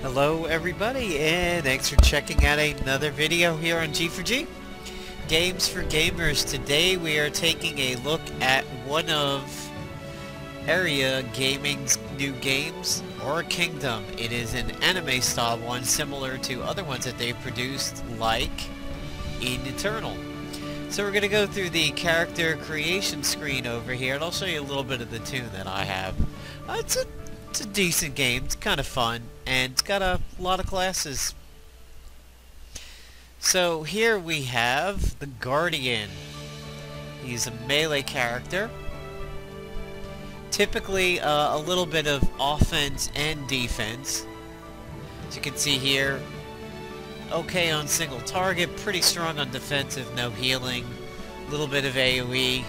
Hello everybody, and thanks for checking out another video here on G4G. Games for Gamers. Today we are taking a look at one of Aeria Gaming's new games, Aura Kingdom. It is an anime style one similar to other ones that they've produced, like in Eternal. So we're going to go through the character creation screen over here, and I'll show you a little bit of the tune that I have. It's a decent game. It's kind of fun, and it's got a lot of classes. So here we have the Guardian. He's a melee character. Typically a little bit of offense and defense. As you can see here, okay on single target, pretty strong on defensive, no healing, a little bit of AoE,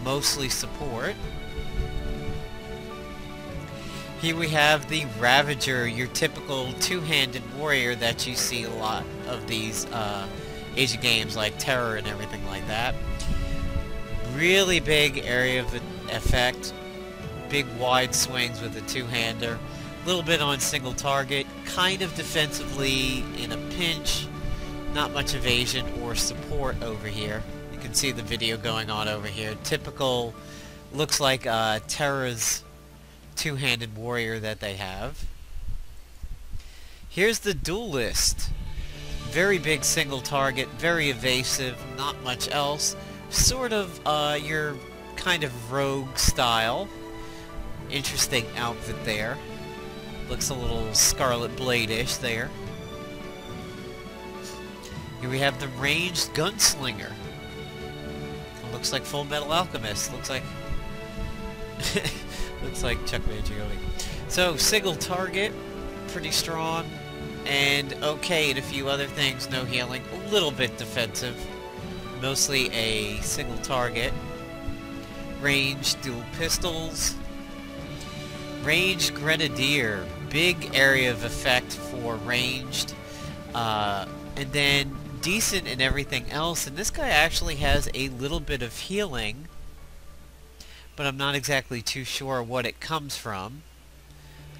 mostly support. Here we have the Ravager, your typical two-handed warrior that you see a lot of these Asia games like Terror and everything like that. Really big area of effect, big wide swings with a two-hander, a little bit on single target, kind of defensively in a pinch, not much evasion or support over here. You can see the video going on over here. Typical, looks like Terra's two-handed warrior that they have. Here's the Duelist. Very big single target, very evasive, not much else. Sort of your kind of rogue style. Interesting outfit there. Looks a little Scarlet Blade-ish there. Here we have the Ranged Gunslinger. Looks like Full Metal Alchemist. Looks like looks like Chuck Mangione. So, single target, pretty strong, and okay at a few other things, no healing, a little bit defensive, mostly a single target. Ranged dual pistols. Ranged Grenadier, big area of effect for ranged, and then decent in everything else, and this guy actually has a little bit of healing, but I'm not exactly too sure what it comes from.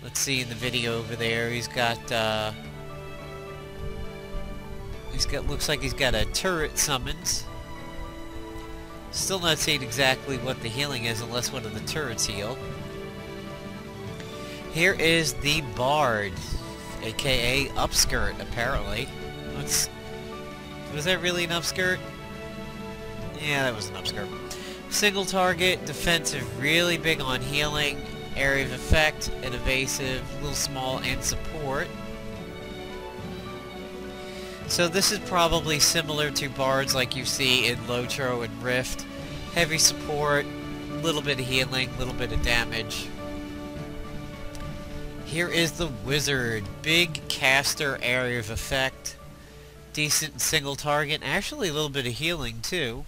Let's see in the video over there, looks like he's got a turret summons. Still not seeing exactly what the healing is unless one of the turrets heal. Here is the Bard, aka Upskirt, apparently. Was that really an upskirt? Yeah, that was an upskirt. Single target, defensive, really big on healing, area of effect, and evasive, a little small, and support. So this is probably similar to Bards like you see in Lotro and Rift. Heavy support, little bit of healing, little bit of damage. Here is the Wizard, big caster, area of effect, decent single target, actually a little bit of healing too.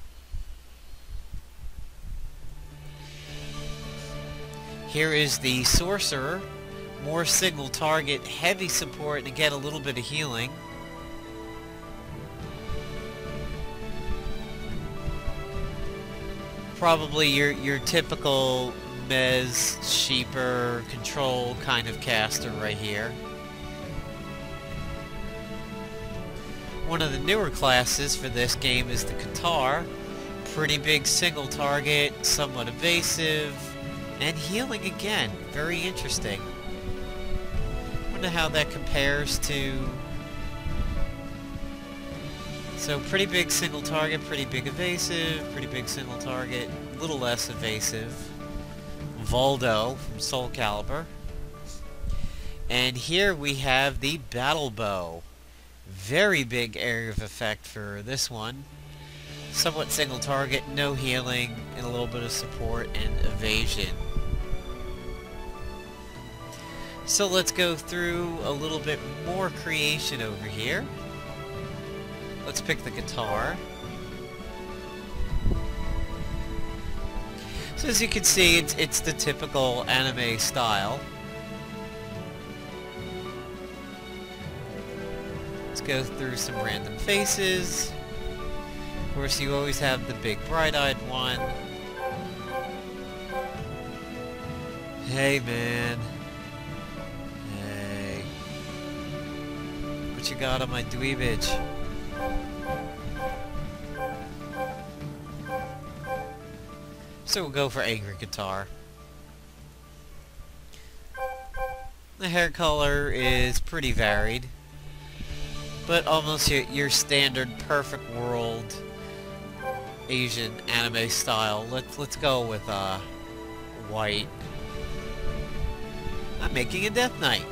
Here is the Sorcerer, more single target, heavy support, and again a little bit of healing. Probably your typical Mez, Sheeper, Control kind of caster right here. One of the newer classes for this game is the Qatar. Pretty big single target, somewhat evasive, and healing again. Very interesting. Wonder how that compares to... So pretty big single target, pretty big evasive, pretty big single target, a little less evasive. Voldo from Soul Calibur. And here we have the Battle Bow. Very big area of effect for this one. Somewhat single target, no healing, and a little bit of support and evasion. So let's go through a little bit more creation over here. Let's pick the guitar. So as you can see, it's the typical anime style. Let's go through some random faces. Of course, you always have the big bright-eyed one. Hey, man. Hey. What you got on my dweebage? So we'll go for angry guitar. The hair color is pretty varied, but almost your standard perfect world Asian anime style. Let's go with white. I'm making a Death Knight.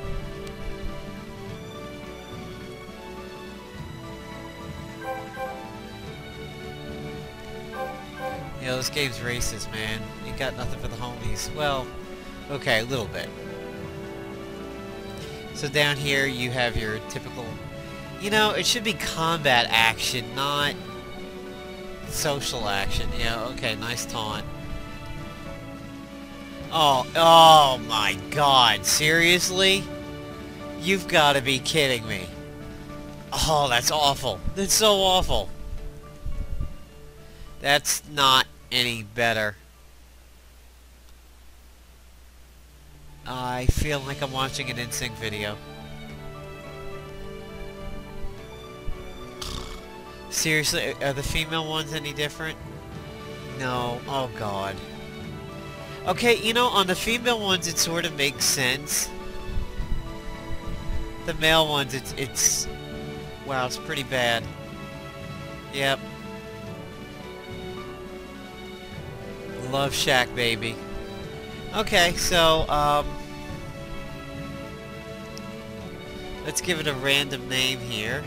You know, this game's racist, man. You got nothing for the homies. Well, okay, a little bit. So down here you have your typical... You know, it should be combat action, not social action. Yeah, okay, nice taunt. Oh my god, seriously? You've got to be kidding me. Oh, that's awful. That's so awful. That's not any better. I feel like I'm watching an NSYNC video. Seriously, are the female ones any different? No. Oh god. Okay, you know, on the female ones it sort of makes sense. The male ones, it's... Wow, it's pretty bad. Yep. Love Shack, baby. Okay, so, let's give it a random name here.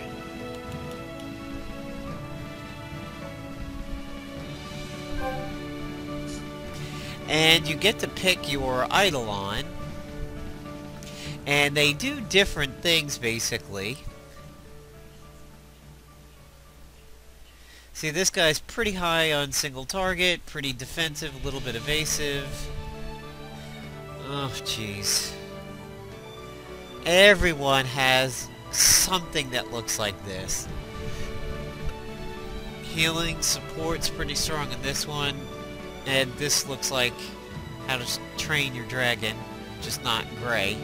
And you get to pick your Eidolon. And they do different things, basically. See, this guy's pretty high on single target, pretty defensive, a little bit evasive. Oh, jeez. Everyone has something that looks like this. Healing, support's pretty strong in this one. And this looks like how to train your dragon, just not gray.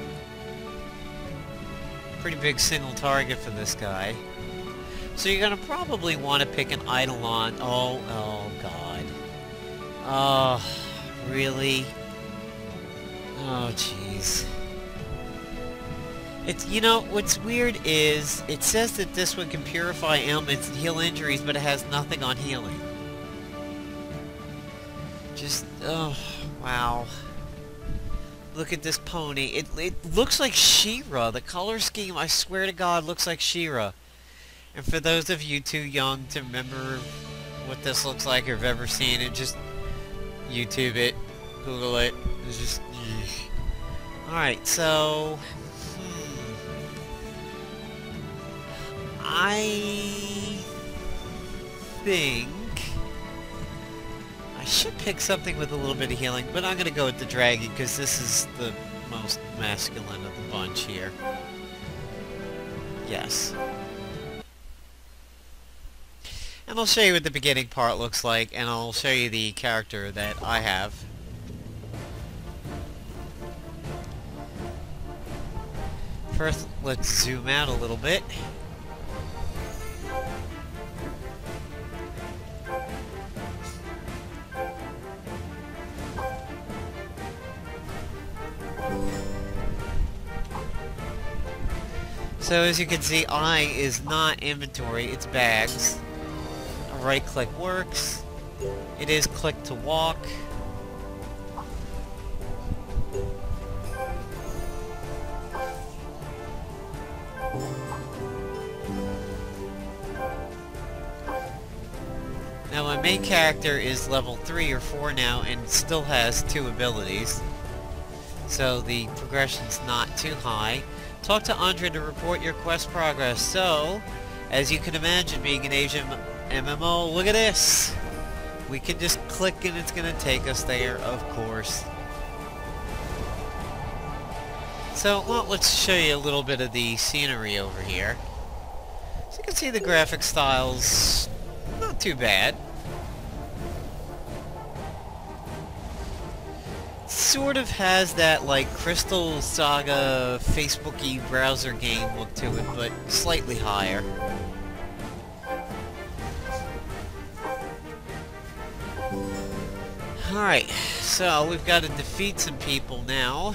Pretty big single target for this guy. So you're gonna probably want to pick an Eidolon. Oh god. Oh, really? Oh, jeez. It's, you know, what's weird is, it says that this one can purify ailments and heal injuries, but it has nothing on healing. Just, oh, wow. Look at this pony. It looks like She-Ra. The color scheme, I swear to God, looks like She-Ra. And for those of you too young to remember what this looks like or have ever seen it, just YouTube it, Google it. It's just... Alright, so... I think I should pick something with a little bit of healing, but I'm gonna go with the dragon because this is the most masculine of the bunch here. Yes. And I'll show you what the beginning part looks like, and I'll show you the character that I have. First, let's zoom out a little bit. So as you can see, I is not inventory, it's bags. Right click works. It is click to walk. Now my main character is level 3 or 4 now and still has 2 abilities. So the progression's not too high. Talk to Andre to report your quest progress. So, as you can imagine, being an Asian MMO, look at this! We can just click and it's gonna take us there, of course. So, well, let's show you a little bit of the scenery over here. So you can see the graphic style's not too bad. sort of has that, like, Crystal Saga Facebook-y browser game look to it, but slightly higher. Alright, so we've got to defeat some people now.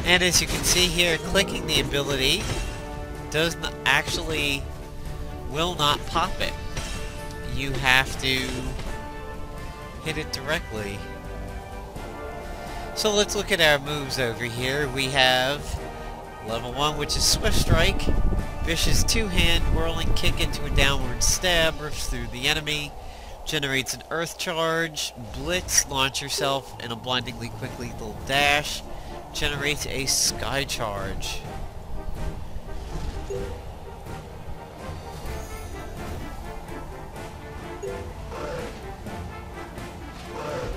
And as you can see here, clicking the ability does not actually will not pop it. You have to hit it directly. So let's look at our moves over here. We have level 1, which is Swift Strike. Vicious two-hand whirling kick into a downward stab, rips through the enemy, generates an earth charge. Blitz, launch yourself in a blindingly quick lethal dash, generates a sky charge.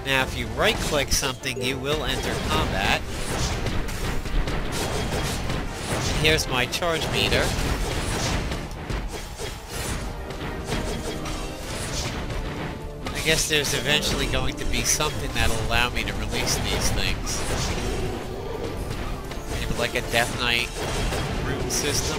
Now if you right click something, you will enter combat. And here's my charge meter. I guess there's eventually going to be something that'll allow me to release these things. Maybe like a Death Knight rune system.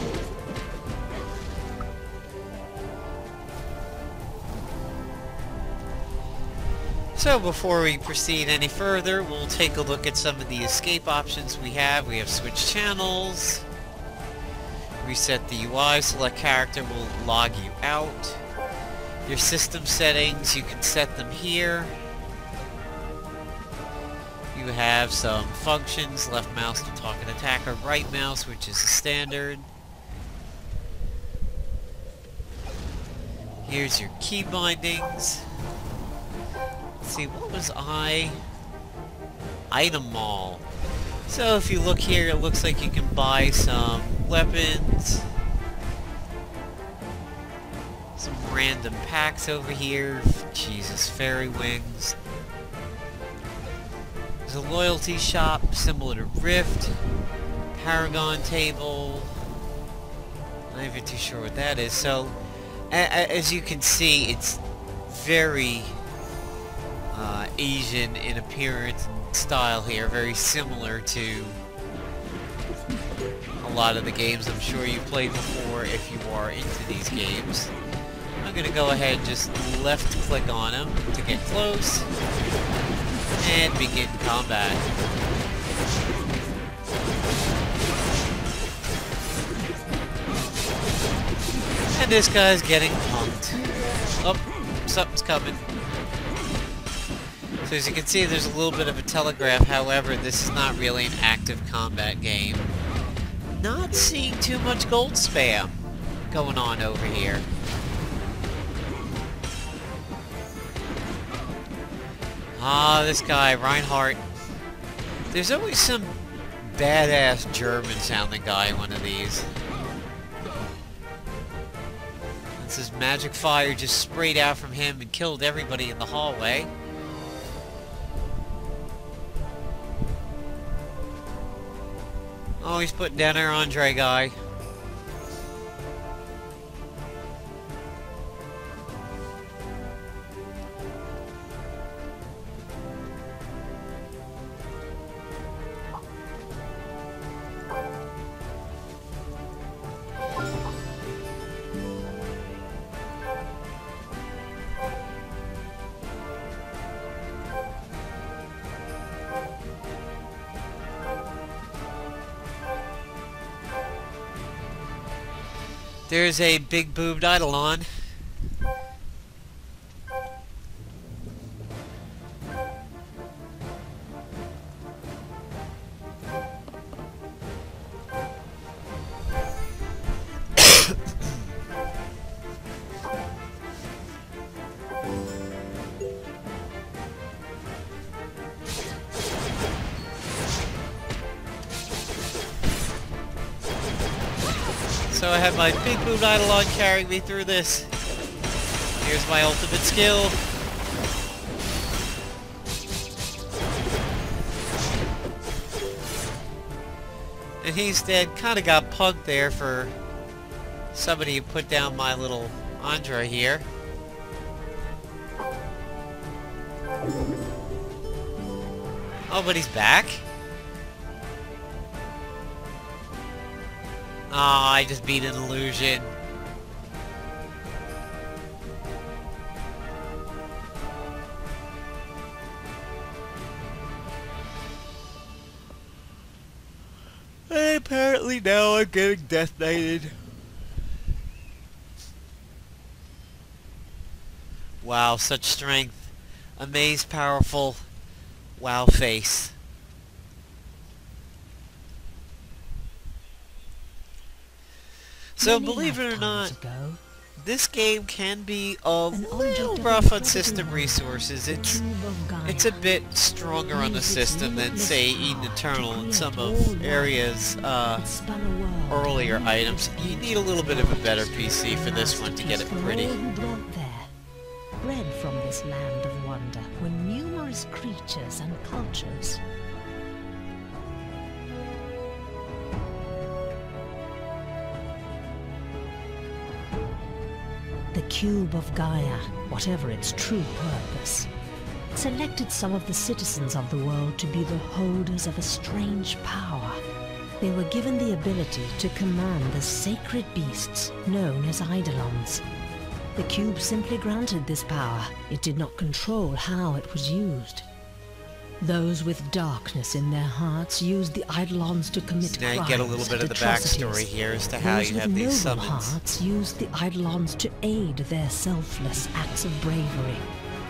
So before we proceed any further, we'll take a look at some of the escape options we have. We have switch channels, reset the UI, select character will log you out. Your system settings, you can set them here. You have some functions, left mouse to talk and attack, or right mouse, which is the standard. Here's your key bindings. Let's see, what was item mall. So if you look here, it looks like you can buy some weapons, some random packs over here. Jesus, fairy wings. There's a loyalty shop similar to Rift, Paragon table. Not even too sure what that is. So as you can see, it's very Asian in appearance and style here, very similar to a lot of the games I'm sure you've played before if you are into these games. I'm going to go ahead and just left click on them to get close and begin combat. And this guy's getting punked. Oh, something's coming. So as you can see, there's a little bit of a telegraph. However, this is not really an active combat game. Not seeing too much gold spam going on over here. Ah, this guy, Reinhardt. There's always some badass German-sounding guy in one of these. This is magic fire just sprayed out from him and killed everybody in the hallway. Oh, he's putting down our Andre guy. There's a big boobed Eidolon. So I have my big boot Eidolon carrying me through this. Here's my ultimate skill. And he's dead. Kinda got punked there for somebody who put down my little Andre here. Oh, but he's back? Oh, I just beat an illusion. And apparently now I'm getting death knighted. Wow, such strength. Amazed, powerful. Wow face. So believe it or not, this game can be a little rough on system resources. It's a bit stronger on the system than, say, Eden Eternal and some of Aeria's earlier items. You need a little bit of a better PC for this one to get it pretty. Bred from this land of wonder were numerous creatures and cultures. The cube of Gaia, whatever its true purpose, selected some of the citizens of the world to be the holders of a strange power. They were given the ability to command the sacred beasts known as Eidolons. The cube simply granted this power. It did not control how it was used. Those with darkness in their hearts used the Eidolons to commit crimes. Now you get a little bit of the backstory here as to how you have these summons. Those with noble hearts used the Eidolons to aid their selfless acts of bravery.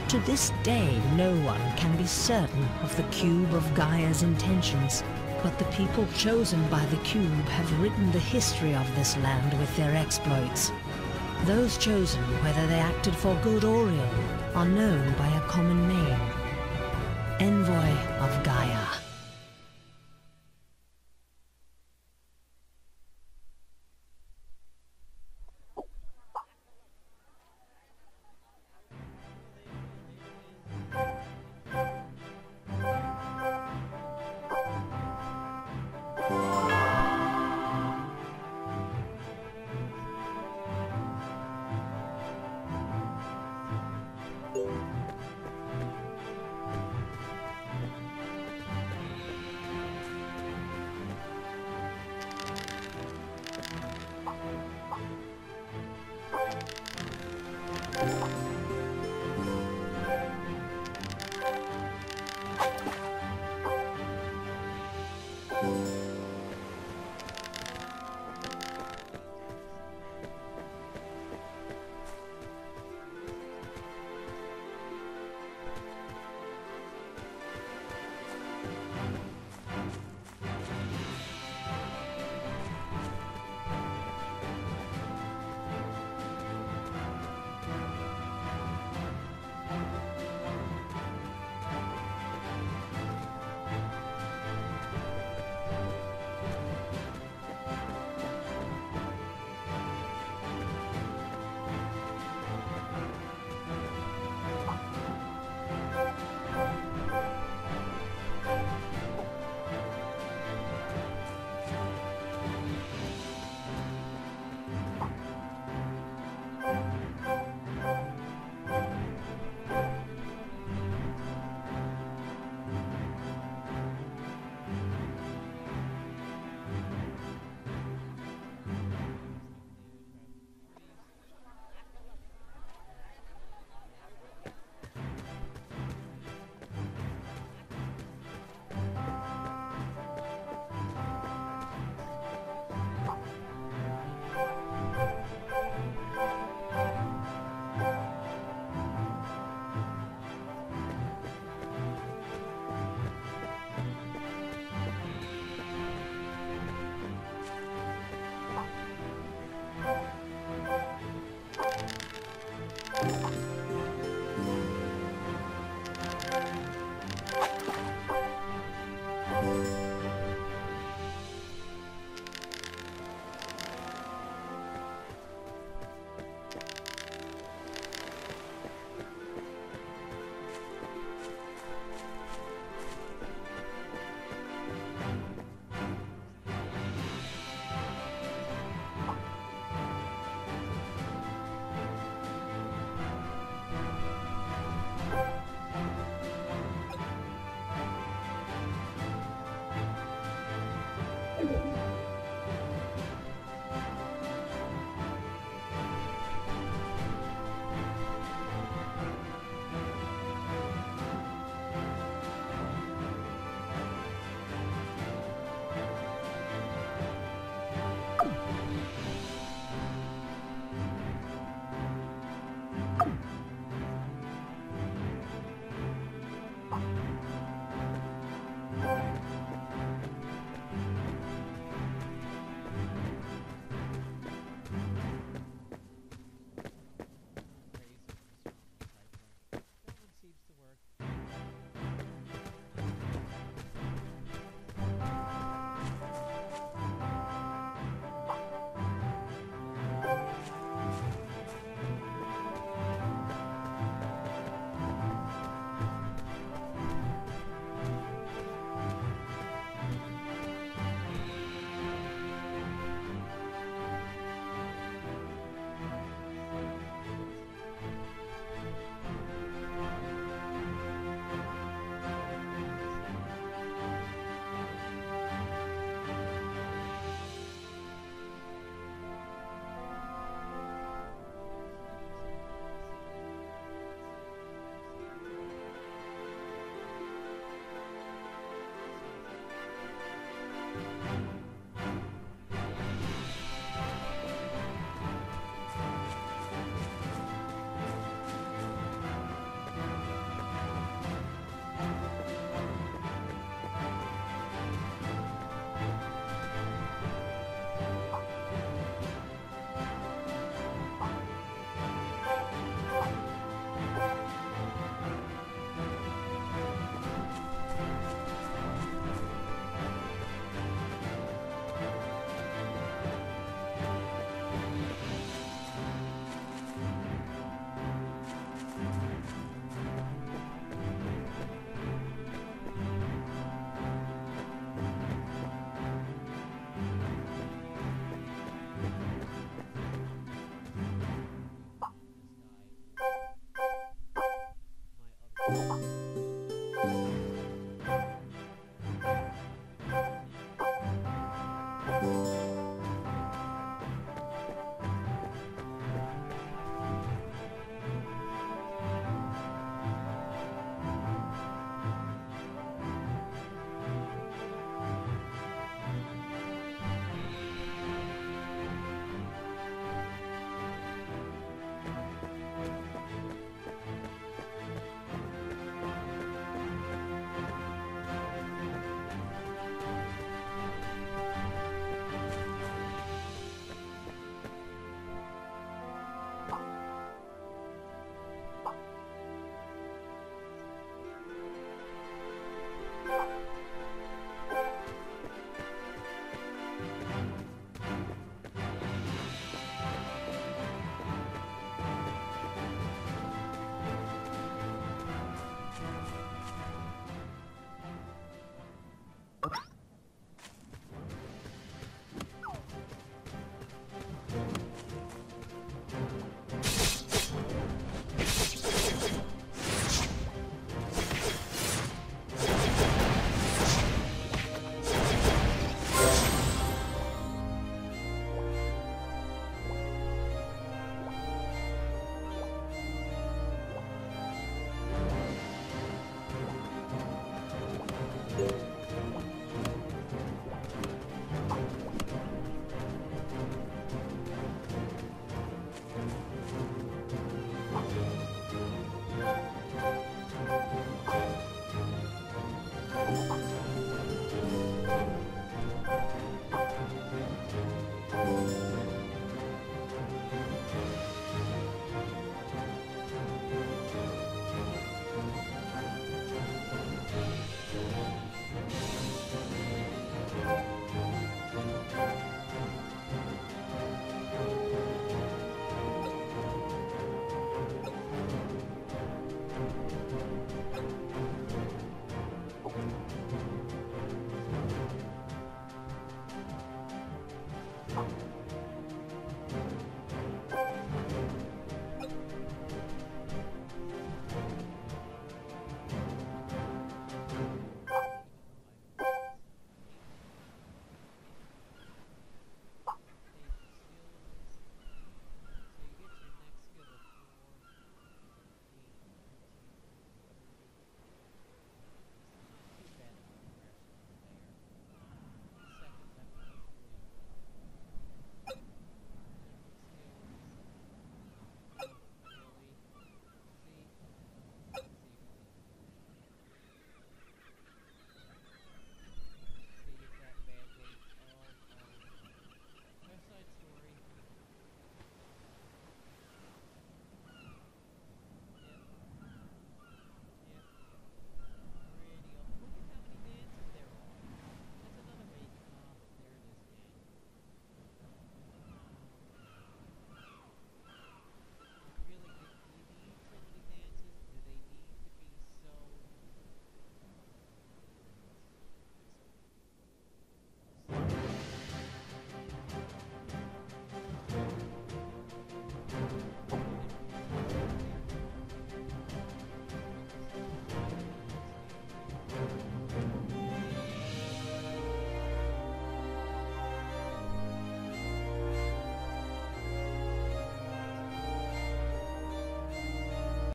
To this day, no one can be certain of the cube of Gaia's intentions, but the people chosen by the cube have written the history of this land with their exploits. Those chosen, whether they acted for good or ill, are known by a common name: Envoy of Gaia.